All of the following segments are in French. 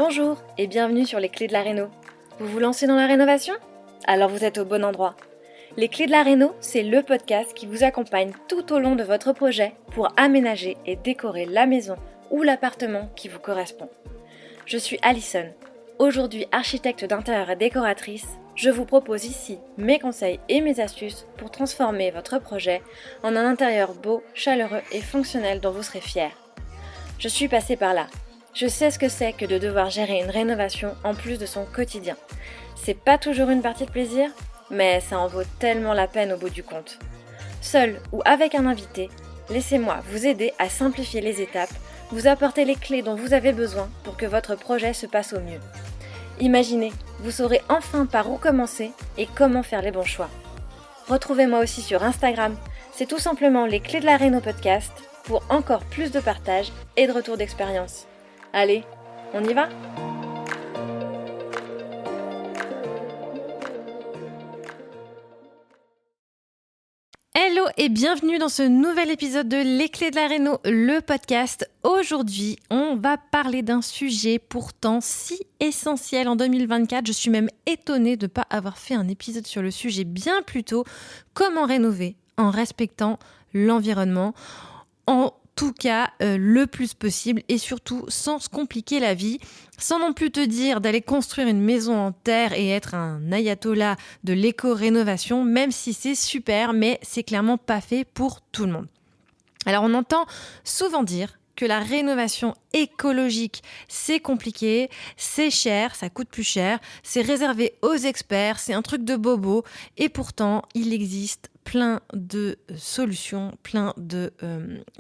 Bonjour et bienvenue sur les clés de la réno. Vous vous lancez dans la rénovation ? Alors vous êtes au bon endroit. Les clés de la réno, c'est le podcast qui vous accompagne tout au long de votre projet pour aménager et décorer la maison ou l'appartement qui vous correspond. Je suis Alison, aujourd'hui architecte d'intérieur et décoratrice. Je vous propose ici mes conseils et mes astuces pour transformer votre projet en un intérieur beau, chaleureux et fonctionnel dont vous serez fiers. Je suis passée par là. Je sais ce que c'est que de devoir gérer une rénovation en plus de son quotidien. C'est pas toujours une partie de plaisir, mais ça en vaut tellement la peine au bout du compte. Seul ou avec un invité, laissez-moi vous aider à simplifier les étapes, vous apporter les clés dont vous avez besoin pour que votre projet se passe au mieux. Imaginez, vous saurez enfin par où commencer et comment faire les bons choix. Retrouvez-moi aussi sur Instagram, c'est tout simplement les clés de la réno podcast pour encore plus de partage et de retour d'expérience. Allez, on y va ? Hello et bienvenue dans ce nouvel épisode de Les Clés de la Réno, le podcast. Aujourd'hui, on va parler d'un sujet pourtant si essentiel en 2024. Je suis même étonnée de ne pas avoir fait un épisode sur le sujet bien plus tôt. Comment rénover en respectant l'environnement ? En tout cas, le plus possible et surtout sans se compliquer la vie, sans non plus te dire d'aller construire une maison en terre et être un ayatollah de l'éco-rénovation, même si c'est super, mais c'est clairement pas fait pour tout le monde. Alors on entend souvent dire que la rénovation écologique, c'est compliqué, c'est cher, ça coûte plus cher, c'est réservé aux experts, c'est un truc de bobo, et pourtant il existe plein de solutions, plein de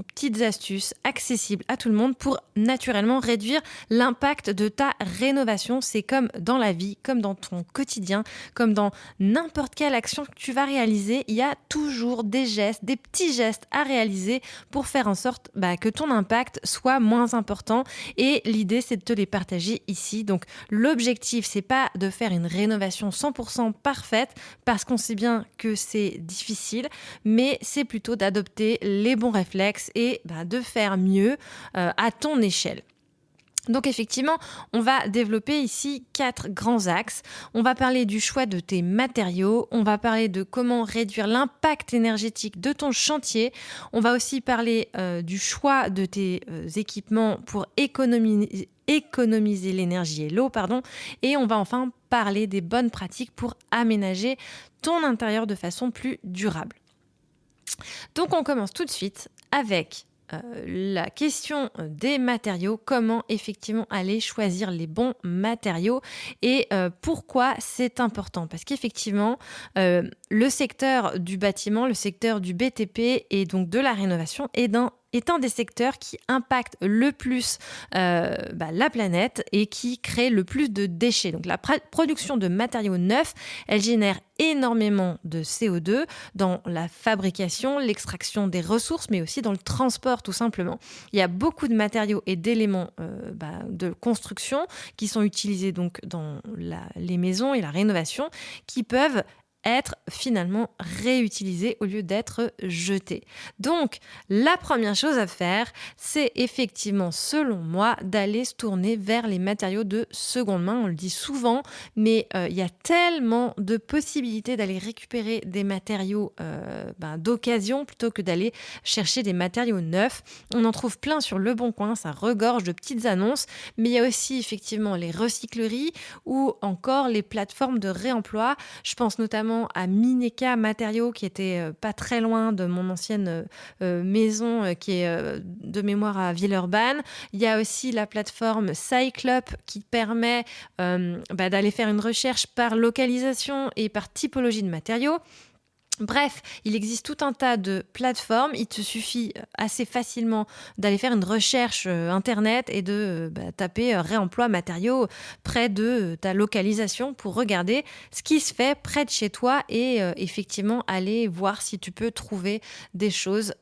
petites astuces accessibles à tout le monde pour naturellement réduire l'impact de ta rénovation. C'est comme dans la vie, comme dans ton quotidien, comme dans n'importe quelle action que tu vas réaliser, il y a toujours des gestes, des petits gestes à réaliser pour faire en sorte que ton impact soit moins important. Et l'idée, c'est de te les partager ici. Donc l'objectif, c'est pas de faire une rénovation 100% parfaite parce qu'on sait bien que c'est difficile, mais c'est plutôt d'adopter les bons réflexes et de faire mieux à ton échelle. Donc effectivement, on va développer ici 4 grands axes. On va parler du choix de tes matériaux, on va parler de comment réduire l'impact énergétique de ton chantier, on va aussi parler du choix de tes équipements pour économiser l'énergie et l'eau, et on va enfin parler des bonnes pratiques pour aménager ton intérieur de façon plus durable. Donc on commence tout de suite avec la question des matériaux, comment effectivement aller choisir les bons matériaux et pourquoi c'est important. Parce qu'effectivement, le secteur du bâtiment, le secteur du BTP et donc de la rénovation est un des secteurs qui impacte le plus la planète et qui crée le plus de déchets. Donc la production de matériaux neufs, elle génère énormément de CO2 dans la fabrication, l'extraction des ressources, mais aussi dans le transport tout simplement. Il y a beaucoup de matériaux et d'éléments de construction qui sont utilisés donc dans les maisons et la rénovation qui peuvent être finalement réutilisés au lieu d'être jetés. Donc, la première chose à faire, c'est effectivement, selon moi, d'aller se tourner vers les matériaux de seconde main. On le dit souvent, mais il y a tellement de possibilités d'aller récupérer des matériaux d'occasion plutôt que d'aller chercher des matériaux neufs. On en trouve plein sur Le Bon Coin, ça regorge de petites annonces, mais il y a aussi effectivement les recycleries ou encore les plateformes de réemploi. Je pense notamment à Mineka Matériaux qui était pas très loin de mon ancienne maison qui est de mémoire à Villeurbanne. Il y a aussi la plateforme Cyclup qui permet d'aller faire une recherche par localisation et par typologie de matériaux. Bref, il existe tout un tas de plateformes. Il te suffit assez facilement d'aller faire une recherche internet et de taper réemploi matériaux près de ta localisation pour regarder ce qui se fait près de chez toi et effectivement aller voir si tu peux trouver des choses,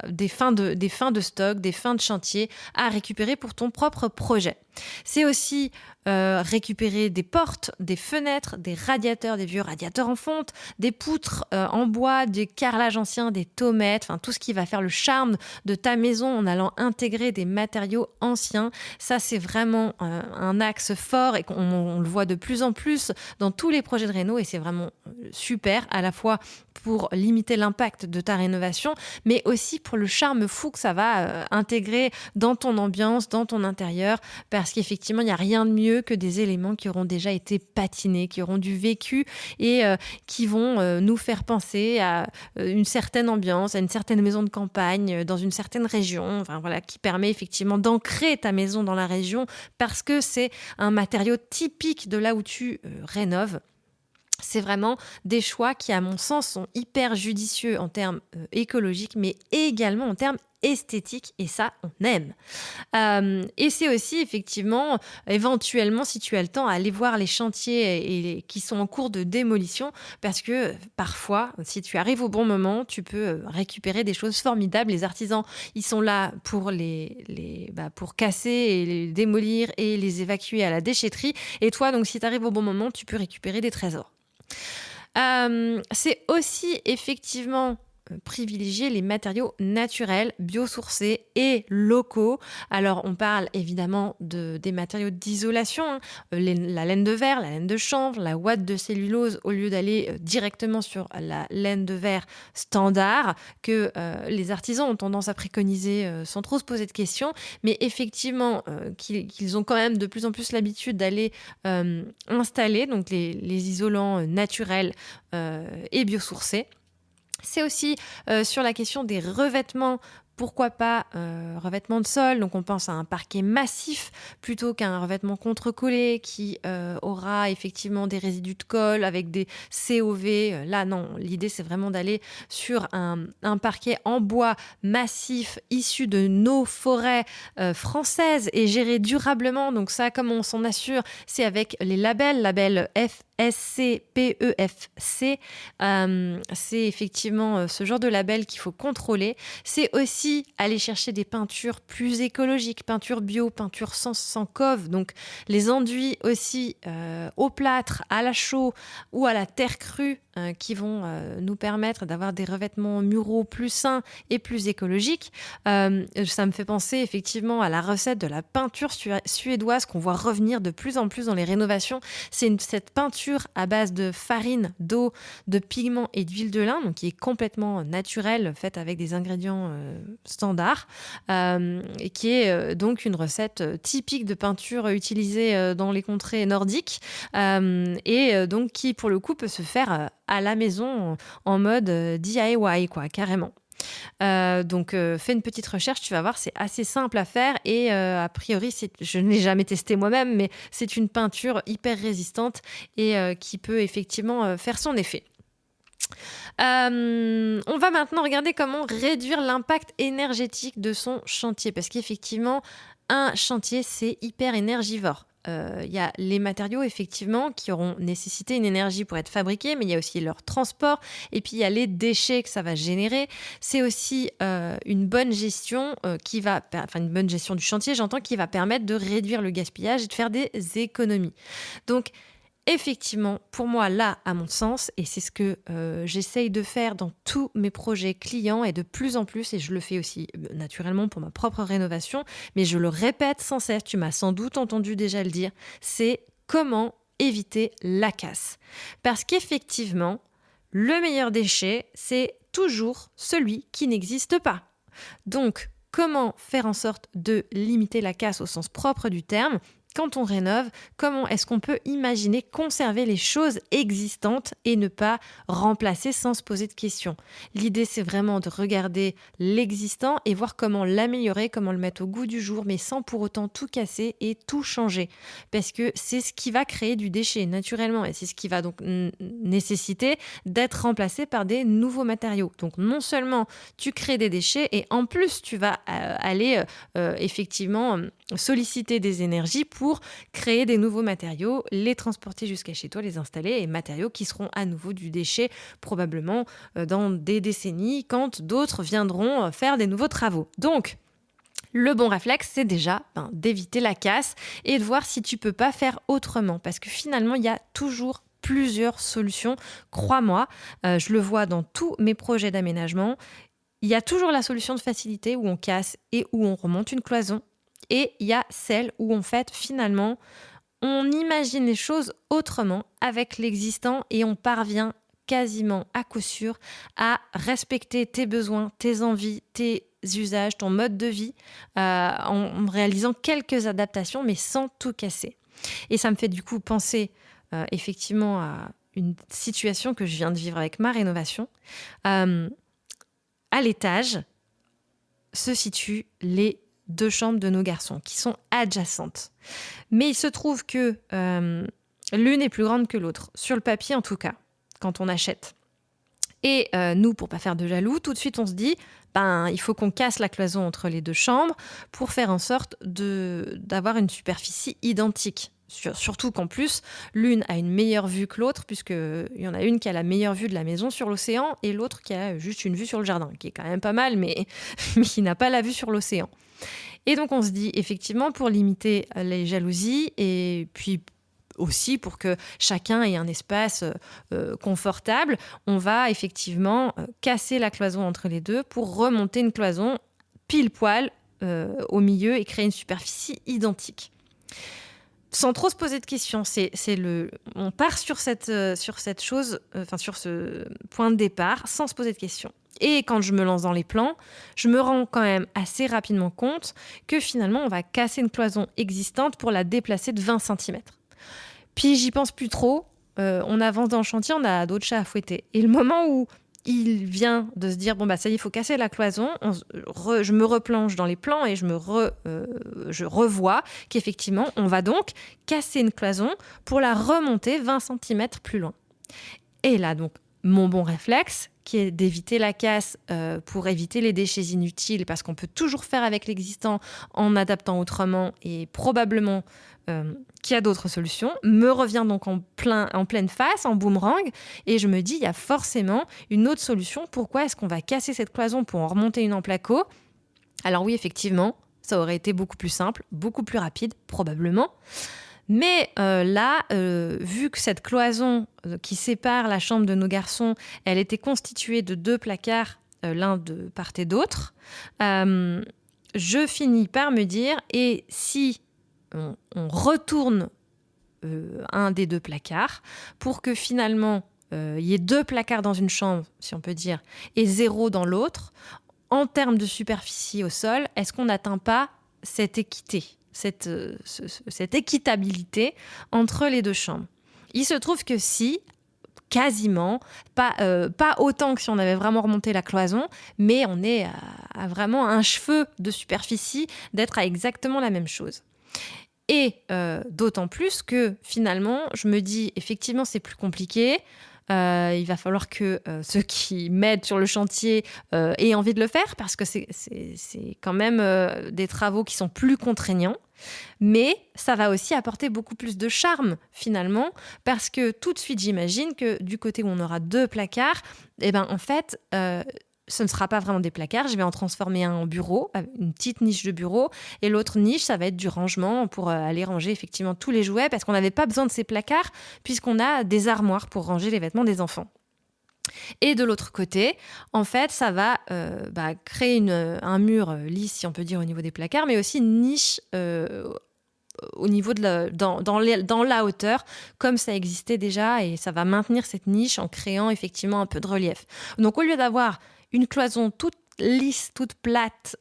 des fins de stock, des fins de chantier à récupérer pour ton propre projet. C'est aussi récupérer des portes, des fenêtres, des radiateurs, des vieux radiateurs en fonte, des poutres en bois, des carrelages anciens, des taumettes, enfin tout ce qui va faire le charme de ta maison en allant intégrer des matériaux anciens. Ça, c'est vraiment un axe fort et on le voit de plus en plus dans tous les projets de réno et c'est vraiment super à la fois pour limiter l'impact de ta rénovation, mais aussi pour le charme fou que ça va intégrer dans ton ambiance, dans ton intérieur, parce qu'effectivement, il n'y a rien de mieux que des éléments qui auront déjà été patinés, qui auront du vécu et qui vont nous faire penser à une certaine ambiance, à une certaine maison de campagne, dans une certaine région, enfin, voilà, qui permet effectivement d'ancrer ta maison dans la région parce que c'est un matériau typique de là où tu rénoves. C'est vraiment des choix qui, à mon sens, sont hyper judicieux en termes écologiques, mais également en termes esthétiques, et ça, on aime. Et c'est aussi, effectivement, éventuellement, si tu as le temps, aller voir les chantiers qui sont en cours de démolition, parce que parfois, si tu arrives au bon moment, tu peux récupérer des choses formidables. Les artisans, ils sont là pour pour casser et les démolir et les évacuer à la déchetterie. Et toi, donc, si tu arrives au bon moment, tu peux récupérer des trésors. C'est aussi effectivement privilégier les matériaux naturels, biosourcés et locaux. Alors, on parle évidemment des matériaux d'isolation, hein, la laine de verre, la laine de chanvre, la ouate de cellulose, au lieu d'aller directement sur la laine de verre standard que les artisans ont tendance à préconiser sans trop se poser de questions, mais effectivement qu'ils ont quand même de plus en plus l'habitude d'aller installer donc les isolants naturels et biosourcés. C'est aussi sur la question des revêtements. Pourquoi pas revêtement de sol, donc on pense à un parquet massif plutôt qu'un revêtement contre-collé qui aura effectivement des résidus de colle avec des COV. Là non, l'idée c'est vraiment d'aller sur un parquet en bois massif issu de nos forêts françaises et géré durablement. Donc ça, comme on s'en assure, c'est avec les labels FSC, PEFC. C'est effectivement ce genre de label qu'il faut contrôler. C'est aussi aller chercher des peintures plus écologiques, peintures bio, peintures sans cove, donc les enduits aussi au plâtre, à la chaux ou à la terre crue qui vont nous permettre d'avoir des revêtements muraux plus sains et plus écologiques. Ça me fait penser effectivement à la recette de la peinture suédoise qu'on voit revenir de plus en plus dans les rénovations. C'est cette peinture à base de farine, d'eau, de pigments et d'huile de lin, donc qui est complètement naturelle, faite avec des ingrédients standards, et qui est donc une recette typique de peinture utilisée dans les contrées nordiques, et donc qui pour le coup peut se faire à la maison en mode DIY, quoi, carrément. Donc fais une petite recherche, tu vas voir, c'est assez simple à faire et a priori, je ne l'ai jamais testé moi-même, mais c'est une peinture hyper résistante et qui peut effectivement faire son effet. On va maintenant regarder comment réduire l'impact énergétique de son chantier, parce qu'effectivement, un chantier, c'est hyper énergivore. Il y a les matériaux, effectivement, qui auront nécessité une énergie pour être fabriqués, mais il y a aussi leur transport, et puis il y a les déchets que ça va générer. C'est aussi une bonne gestion une bonne gestion du chantier, j'entends, qui va permettre de réduire le gaspillage et de faire des économies. Donc, effectivement, pour moi, là, à mon sens, et c'est ce que j'essaye de faire dans tous mes projets clients et de plus en plus, et je le fais aussi naturellement pour ma propre rénovation, mais je le répète sans cesse, tu m'as sans doute entendu déjà le dire, c'est comment éviter la casse. Parce qu'effectivement, le meilleur déchet, c'est toujours celui qui n'existe pas. Donc, comment faire en sorte de limiter la casse au sens propre du terme ? Quand on rénove, comment est-ce qu'on peut imaginer conserver les choses existantes et ne pas remplacer sans se poser de questions ? L'idée, c'est vraiment de regarder l'existant et voir comment l'améliorer, comment le mettre au goût du jour, mais sans pour autant tout casser et tout changer. Parce que c'est ce qui va créer du déchet naturellement et c'est ce qui va donc nécessiter d'être remplacé par des nouveaux matériaux. Donc non seulement tu crées des déchets et en plus tu vas aller effectivement solliciter des énergies pour créer des nouveaux matériaux, les transporter jusqu'à chez toi, les installer, et matériaux qui seront à nouveau du déchet probablement dans des décennies quand d'autres viendront faire des nouveaux travaux. Donc, Le bon réflexe, c'est déjà d'éviter la casse et de voir si tu peux pas faire autrement. Parce que finalement, il y a toujours plusieurs solutions. Crois-moi, je le vois dans tous mes projets d'aménagement. Il y a toujours la solution de facilité où on casse et où on remonte une cloison. Et il y a celle où en fait, finalement, on imagine les choses autrement avec l'existant et on parvient quasiment à coup sûr à respecter tes besoins, tes envies, tes usages, ton mode de vie en réalisant quelques adaptations mais sans tout casser. Et ça me fait du coup penser effectivement à une situation que je viens de vivre avec ma rénovation. Euh, à l'étage se situent les 2 chambres de nos garçons qui sont adjacentes. Mais il se trouve que l'une est plus grande que l'autre, sur le papier en tout cas, quand on achète. Et nous, pour pas faire de jaloux, tout de suite on se dit, il faut qu'on casse la cloison entre les 2 chambres pour faire en sorte d'avoir une superficie identique. Surtout qu'en plus, l'une a une meilleure vue que l'autre, puisqu'il y en a une qui a la meilleure vue de la maison sur l'océan et l'autre qui a juste une vue sur le jardin, qui est quand même pas mal, mais qui n'a pas la vue sur l'océan. Et donc on se dit, effectivement, pour limiter les jalousies et puis aussi pour que chacun ait un espace confortable, on va effectivement casser la cloison entre les deux pour remonter une cloison pile poil au milieu et créer une superficie identique. Sans trop se poser de questions, on part sur cette chose, sur ce point de départ, sans se poser de questions. Et quand je me lance dans les plans, je me rends quand même assez rapidement compte que finalement, on va casser une cloison existante pour la déplacer de 20 cm. Puis j'y pense plus trop, on avance dans le chantier, on a d'autres chats à fouetter. Et le moment où il vient de se dire, ça y est, il faut casser la cloison, je me replonge dans les plans et je revois qu'effectivement, on va donc casser une cloison pour la remonter 20 cm plus loin. Et là, donc, mon bon réflexe, qui est d'éviter la casse pour éviter les déchets inutiles, parce qu'on peut toujours faire avec l'existant en adaptant autrement et probablement qu'il y a d'autres solutions, me revient donc en pleine face, en boomerang, et je me dis, il y a forcément une autre solution. Pourquoi est-ce qu'on va casser cette cloison pour en remonter une en placo ? Alors oui, effectivement, ça aurait été beaucoup plus simple, beaucoup plus rapide, probablement. Mais là, vu que cette cloison qui sépare la chambre de nos garçons, elle était constituée de 2 placards, l'un de part et d'autre, je finis par me dire, et si on retourne un des 2 placards pour que finalement il y ait 2 placards dans une chambre, si on peut dire, et 0 dans l'autre, en termes de superficie au sol, est-ce qu'on n'atteint pas cette équité ? Cette équitabilité entre les 2 chambres. Il se trouve que si, quasiment, pas autant que si on avait vraiment remonté la cloison, mais on est à vraiment un cheveu de superficie d'être à exactement la même chose. Et d'autant plus que finalement, je me dis, effectivement, c'est plus compliqué. Il va falloir que ceux qui m'aident sur le chantier aient envie de le faire, parce que c'est quand même des travaux qui sont plus contraignants. Mais ça va aussi apporter beaucoup plus de charme finalement, parce que tout de suite j'imagine que du côté où on aura 2 placards, en fait ce ne sera pas vraiment des placards, je vais en transformer un en bureau, une petite niche de bureau, et l'autre niche ça va être du rangement pour aller ranger effectivement tous les jouets, parce qu'on n'avait pas besoin de ces placards puisqu'on a des armoires pour ranger les vêtements des enfants. Et de l'autre côté, en fait, ça va créer un mur lisse, si on peut dire, au niveau des placards, mais aussi une niche au niveau dans la hauteur, comme ça existait déjà, et ça va maintenir cette niche en créant effectivement un peu de relief. Donc, au lieu d'avoir une cloison toute lisse, toute plate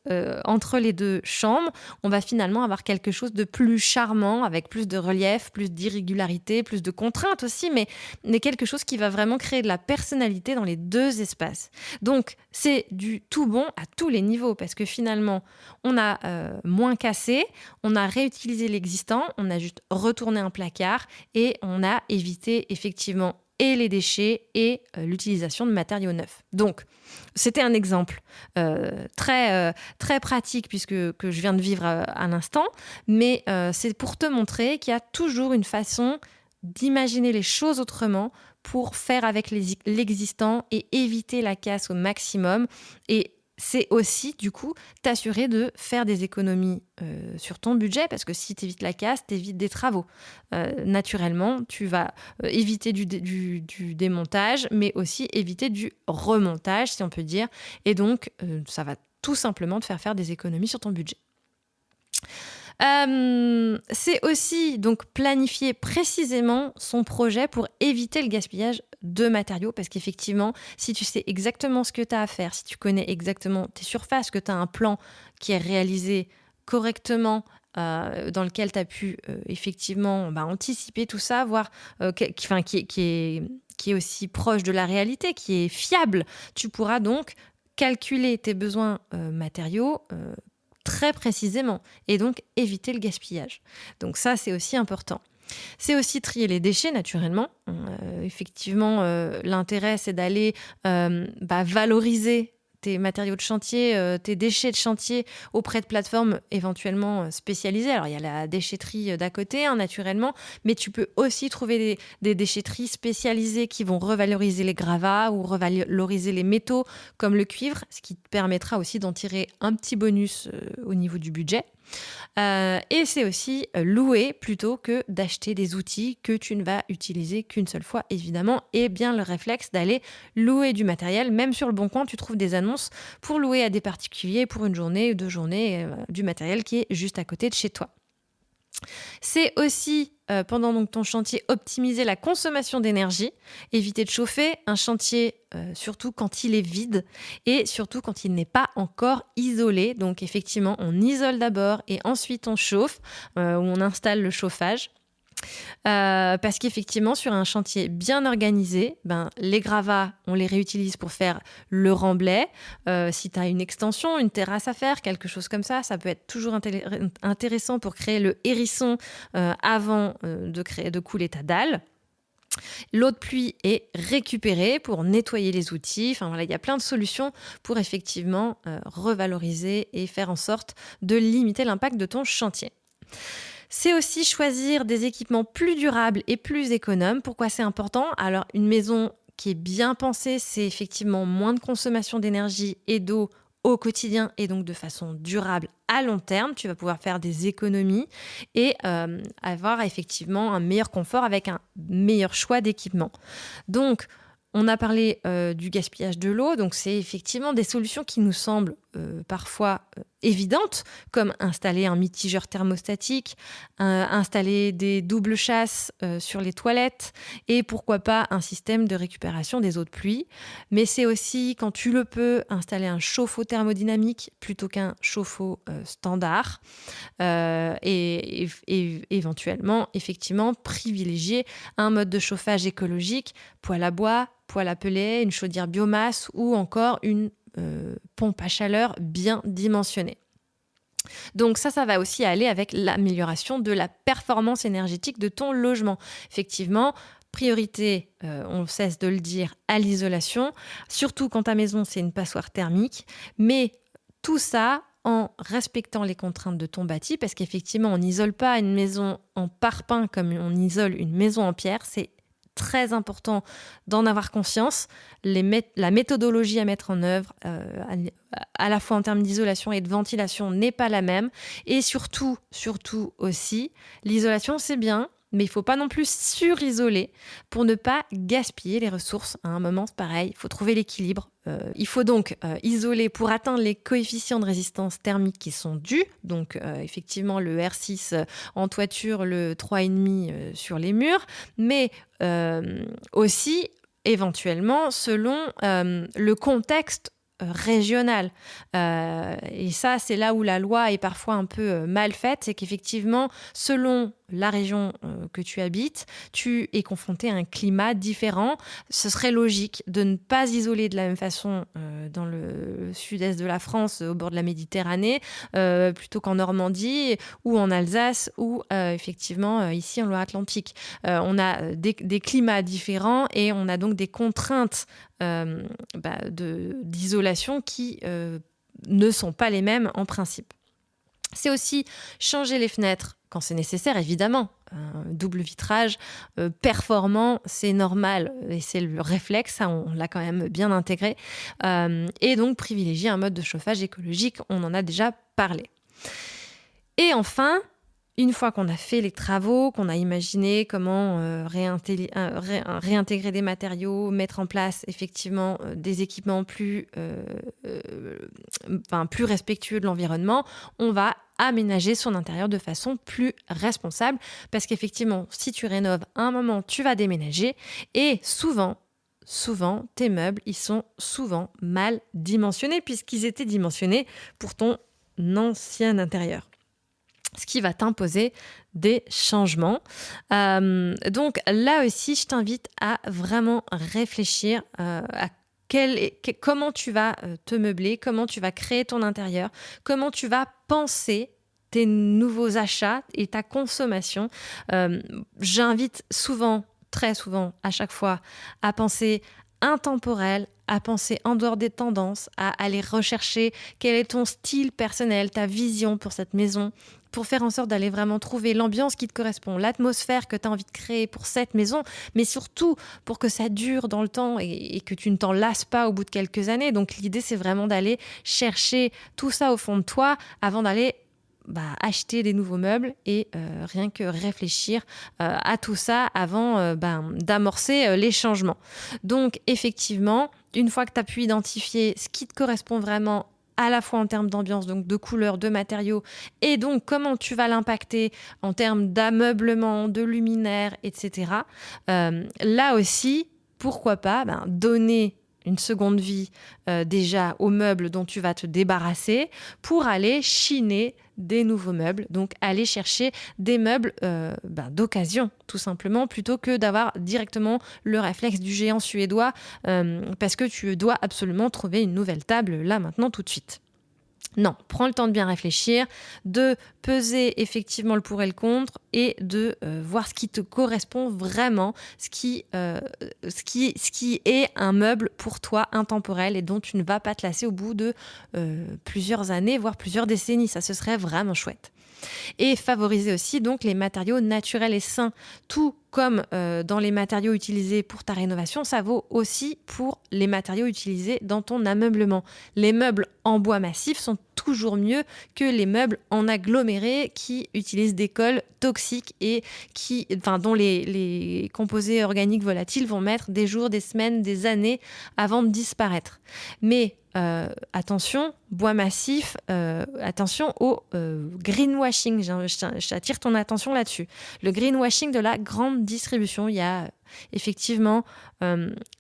entre les 2 chambres, on va finalement avoir quelque chose de plus charmant, avec plus de relief, plus d'irrégularité, plus de contraintes aussi, mais quelque chose qui va vraiment créer de la personnalité dans les 2 espaces. Donc, c'est du tout bon à tous les niveaux, parce que finalement, on a moins cassé, on a réutilisé l'existant, on a juste retourné un placard et on a évité effectivement et les déchets et l'utilisation de matériaux neufs. Donc, c'était un exemple très pratique que je viens de vivre à l'instant, mais c'est pour te montrer qu'il y a toujours une façon d'imaginer les choses autrement pour faire avec l'existant et éviter la casse au maximum. Et c'est aussi, du coup, t'assurer de faire des économies sur ton budget, parce que si tu évites la casse, tu évites des travaux. Naturellement, tu vas éviter du démontage, mais aussi éviter du remontage, si on peut dire. Et donc, ça va tout simplement te faire des économies sur ton budget. C'est aussi donc planifier précisément son projet pour éviter le gaspillage de matériaux, parce qu'effectivement, si tu sais exactement ce que tu as à faire, si tu connais exactement tes surfaces, que tu as un plan qui est réalisé correctement, dans lequel tu as pu effectivement anticiper tout ça, voir qui est aussi proche de la réalité, qui est fiable, tu pourras donc calculer tes besoins matériaux très précisément et donc éviter le gaspillage. Donc ça, c'est aussi important. C'est aussi trier les déchets, naturellement. Effectivement, l'intérêt, c'est d'aller valoriser tes matériaux de chantier, tes déchets de chantier auprès de plateformes éventuellement spécialisées. Alors, il y a la déchetterie d'à côté, naturellement, mais tu peux aussi trouver des déchetteries spécialisées qui vont revaloriser les gravats ou revaloriser les métaux comme le cuivre, ce qui te permettra aussi d'en tirer un petit bonus au niveau du budget. Et c'est aussi louer plutôt que d'acheter des outils que tu ne vas utiliser qu'une seule fois, évidemment. Et bien le réflexe d'aller louer du matériel. Même sur le Bon Coin, tu trouves des annonces pour louer à des particuliers pour une journée ou 2 journées du matériel qui est juste à côté de chez toi. C'est aussi, pendant donc ton chantier, optimiser la consommation d'énergie, éviter de chauffer un chantier, surtout quand il est vide et surtout quand il n'est pas encore isolé. Donc effectivement, on isole d'abord et ensuite on chauffe, ou on installe le chauffage. Parce qu'effectivement, sur un chantier bien organisé, les gravats, on les réutilise pour faire le remblai. Si tu as une extension, une terrasse à faire, quelque chose comme ça peut être toujours intéressant pour créer le hérisson avant de couler ta dalle. L'eau de pluie est récupérée pour nettoyer les outils. Enfin voilà, il y a plein de solutions pour effectivement revaloriser et faire en sorte de limiter l'impact de ton chantier. C'est aussi choisir des équipements plus durables et plus économes. Pourquoi c'est important ? Alors, une maison qui est bien pensée, c'est effectivement moins de consommation d'énergie et d'eau au quotidien et donc de façon durable à long terme. Tu vas pouvoir faire des économies et avoir effectivement un meilleur confort avec un meilleur choix d'équipement. Donc, on a parlé du gaspillage de l'eau, donc c'est effectivement des solutions qui nous semblent parfois évidentes, comme installer un mitigeur thermostatique, installer des doubles chasses sur les toilettes et pourquoi pas un système de récupération des eaux de pluie. Mais c'est aussi, quand tu le peux, installer un chauffe-eau thermodynamique plutôt qu'un chauffe-eau standard et éventuellement, effectivement, privilégier un mode de chauffage écologique, poêle à bois, poêle à pellets, une chaudière biomasse ou encore une pompe à chaleur bien dimensionnée. Donc ça va aussi aller avec l'amélioration de la performance énergétique de ton logement. Effectivement, priorité, on cesse de le dire, à l'isolation, surtout quand ta maison c'est une passoire thermique, mais tout ça en respectant les contraintes de ton bâti, parce qu'effectivement on n'isole pas une maison en parpaing comme on isole une maison en pierre, c'est très important d'en avoir conscience. La méthodologie à mettre en œuvre, à la fois en termes d'isolation et de ventilation, n'est pas la même. Et surtout aussi, l'isolation, c'est bien, mais il ne faut pas non plus surisoler pour ne pas gaspiller les ressources. À un moment, c'est pareil, il faut trouver l'équilibre. Il faut donc isoler pour atteindre les coefficients de résistance thermique qui sont dus. Donc, effectivement, le R6 en toiture, le 3,5 sur les murs. Mais aussi, éventuellement, selon le contexte régional. Et ça, c'est là où la loi est parfois un peu mal faite, c'est qu'effectivement, selon la région que tu habites, tu es confronté à un climat différent. Ce serait logique de ne pas isoler de la même façon dans le sud-est de la France, au bord de la Méditerranée, plutôt qu'en Normandie ou en Alsace ou effectivement ici en Loire-Atlantique. On a des climats différents et on a donc des contraintes d'isolation qui ne sont pas les mêmes en principe. C'est aussi changer les fenêtres quand c'est nécessaire, évidemment. Un double vitrage performant, c'est normal et c'est le réflexe, ça on l'a quand même bien intégré. Et donc privilégier un mode de chauffage écologique, on en a déjà parlé. Et enfin, une fois qu'on a fait les travaux, qu'on a imaginé comment réintégrer des matériaux, mettre en place effectivement des équipements plus respectueux de l'environnement, on va aménager son intérieur de façon plus responsable. Parce qu'effectivement, si tu rénoves, à un moment, tu vas déménager et souvent, tes meubles, ils sont souvent mal dimensionnés puisqu'ils étaient dimensionnés pour ton ancien intérieur. Ce qui va t'imposer des changements. Donc là aussi, je t'invite à vraiment réfléchir à comment tu vas te meubler, comment tu vas créer ton intérieur, comment tu vas penser tes nouveaux achats et ta consommation. J'invite souvent, très souvent, à chaque fois, à penser intemporel, à penser en dehors des tendances, à aller rechercher quel est ton style personnel, ta vision pour cette maison, pour faire en sorte d'aller vraiment trouver l'ambiance qui te correspond, l'atmosphère que tu as envie de créer pour cette maison, mais surtout pour que ça dure dans le temps et que tu ne t'en lasses pas au bout de quelques années. Donc l'idée, c'est vraiment d'aller chercher tout ça au fond de toi avant d'aller acheter des nouveaux meubles et rien que réfléchir à tout ça avant d'amorcer les changements. Donc effectivement, une fois que tu as pu identifier ce qui te correspond vraiment à la fois en termes d'ambiance, donc de couleurs, de matériaux, et donc comment tu vas l'impacter en termes d'ameublement, de luminaires, etc. Là aussi, pourquoi pas donner une seconde vie déjà aux meubles dont tu vas te débarrasser pour aller chiner des nouveaux meubles, donc aller chercher des meubles d'occasion tout simplement, plutôt que d'avoir directement le réflexe du géant suédois parce que tu dois absolument trouver une nouvelle table là maintenant tout de suite. Non, prends le temps de bien réfléchir, de peser effectivement le pour et le contre et de voir ce qui te correspond vraiment, ce qui est un meuble pour toi intemporel et dont tu ne vas pas te lasser au bout de plusieurs années, voire plusieurs décennies. Ça, ce serait vraiment chouette. Et favoriser aussi donc les matériaux naturels et sains. Tout comme dans les matériaux utilisés pour ta rénovation, ça vaut aussi pour les matériaux utilisés dans ton ameublement. Les meubles en bois massif sont toujours mieux que les meubles en aggloméré qui utilisent des colles toxiques et dont les composés organiques volatiles vont mettre des jours, des semaines, des années avant de disparaître. Mais attention, bois massif, attention au greenwashing. J'attire ton attention là-dessus. Le greenwashing de la grande distribution. Il y a effectivement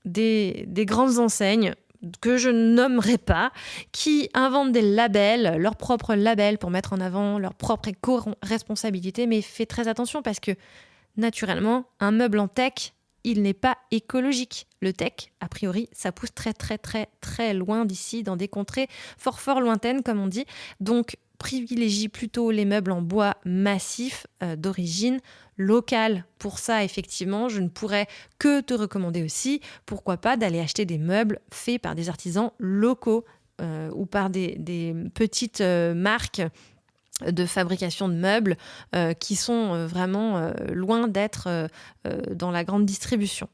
des grandes enseignes que je nommerai pas, qui inventent des labels, leurs propres labels pour mettre en avant leur propre éco-responsabilité. Mais fais très attention parce que naturellement, un meuble en teck, il n'est pas écologique. Le teck, a priori, ça pousse très très très très loin d'ici, dans des contrées fort fort lointaines, comme on dit. Donc, privilégie plutôt les meubles en bois massif d'origine locale. Pour ça, effectivement, je ne pourrais que te recommander aussi, pourquoi pas, d'aller acheter des meubles faits par des artisans locaux ou par des petites marques de fabrication de meubles qui sont vraiment loin d'être dans la grande distribution.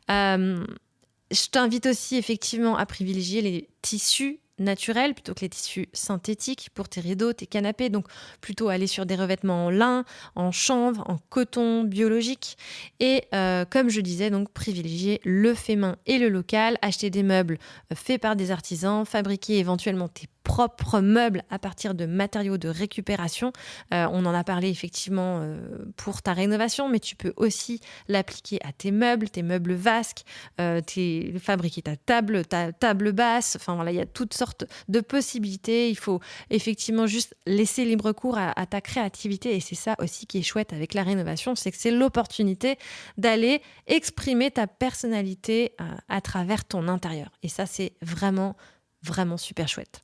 Je t'invite aussi effectivement à privilégier les tissus naturels plutôt que les tissus synthétiques pour tes rideaux, tes canapés. Donc plutôt aller sur des revêtements en lin, en chanvre, en coton biologique. Et comme je disais, donc privilégier le fait main et le local, acheter des meubles faits par des artisans, fabriquer éventuellement tes propres meubles à partir de matériaux de récupération. On en a parlé effectivement pour ta rénovation, mais tu peux aussi l'appliquer à tes meubles vasques, fabriquer ta table basse. Enfin voilà, il y a toutes sortes de possibilités. Il faut effectivement juste laisser libre cours à ta créativité et c'est ça aussi qui est chouette avec la rénovation, c'est que c'est l'opportunité d'aller exprimer ta personnalité à travers ton intérieur. Et ça, c'est vraiment, vraiment super chouette.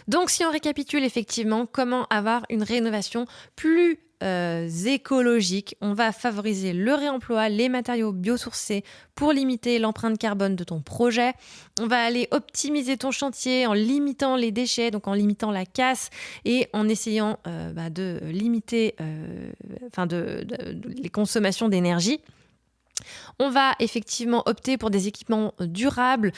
Donc, si on récapitule effectivement comment avoir une rénovation plus écologiques. On va favoriser le réemploi, les matériaux biosourcés pour limiter l'empreinte carbone de ton projet. On va aller optimiser ton chantier en limitant les déchets, donc en limitant la casse et en essayant de limiter les consommations d'énergie. On va effectivement opter pour des équipements durables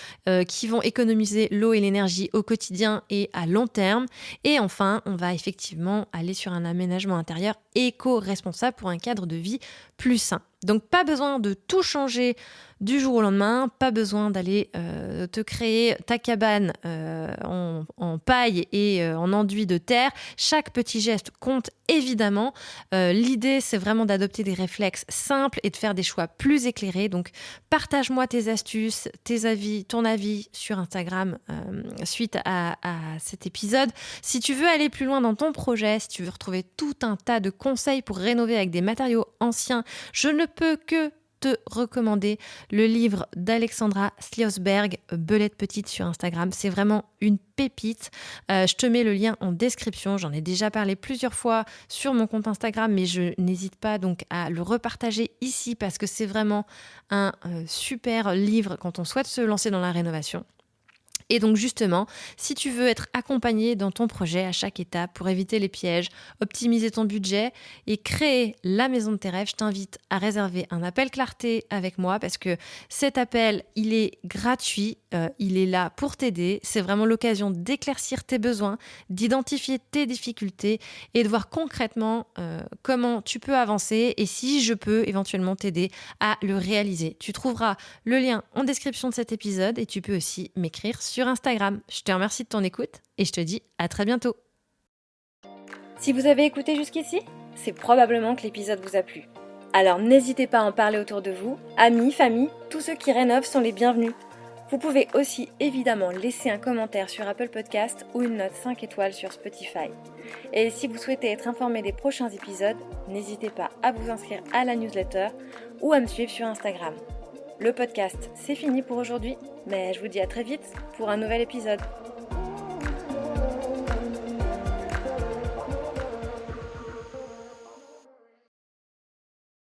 qui vont économiser l'eau et l'énergie au quotidien et à long terme. Et enfin, on va effectivement aller sur un aménagement intérieur éco-responsable pour un cadre de vie plus sain. Donc pas besoin de tout changer du jour au lendemain, pas besoin d'aller te créer ta cabane en paille et en enduit de terre. Chaque petit geste compte évidemment. L'idée, c'est vraiment d'adopter des réflexes simples et de faire des choix plus éclairés. Donc partage-moi tes astuces, tes avis, ton avis sur Instagram suite à cet épisode. Si tu veux aller plus loin dans ton projet, si tu veux retrouver tout un tas de conseils pour rénover avec des matériaux anciens, je ne peux que te recommander le livre d'Alexandra Sliosberg, Belette Petite sur Instagram. C'est vraiment une pépite. Je te mets le lien en description. J'en ai déjà parlé plusieurs fois sur mon compte Instagram, mais je n'hésite pas donc à le repartager ici parce que c'est vraiment un super livre quand on souhaite se lancer dans la rénovation. Et donc justement, si tu veux être accompagné dans ton projet à chaque étape pour éviter les pièges, optimiser ton budget et créer la maison de tes rêves, je t'invite à réserver un appel clarté avec moi parce que cet appel, il est gratuit, il est là pour t'aider. C'est vraiment l'occasion d'éclaircir tes besoins, d'identifier tes difficultés et de voir concrètement comment tu peux avancer et si je peux éventuellement t'aider à le réaliser. Tu trouveras le lien en description de cet épisode et tu peux aussi m'écrire sur Instagram. Je te remercie de ton écoute et je te dis à très bientôt. Si vous avez écouté jusqu'ici, c'est probablement que l'épisode vous a plu. Alors n'hésitez pas à en parler autour de vous, amis, famille, tous ceux qui rénovent sont les bienvenus. Vous pouvez aussi évidemment laisser un commentaire sur Apple Podcast ou une note 5 étoiles sur Spotify. Et si vous souhaitez être informé des prochains épisodes, n'hésitez pas à vous inscrire à la newsletter ou à me suivre sur Instagram. Le podcast, c'est fini pour aujourd'hui, mais je vous dis à très vite pour un nouvel épisode.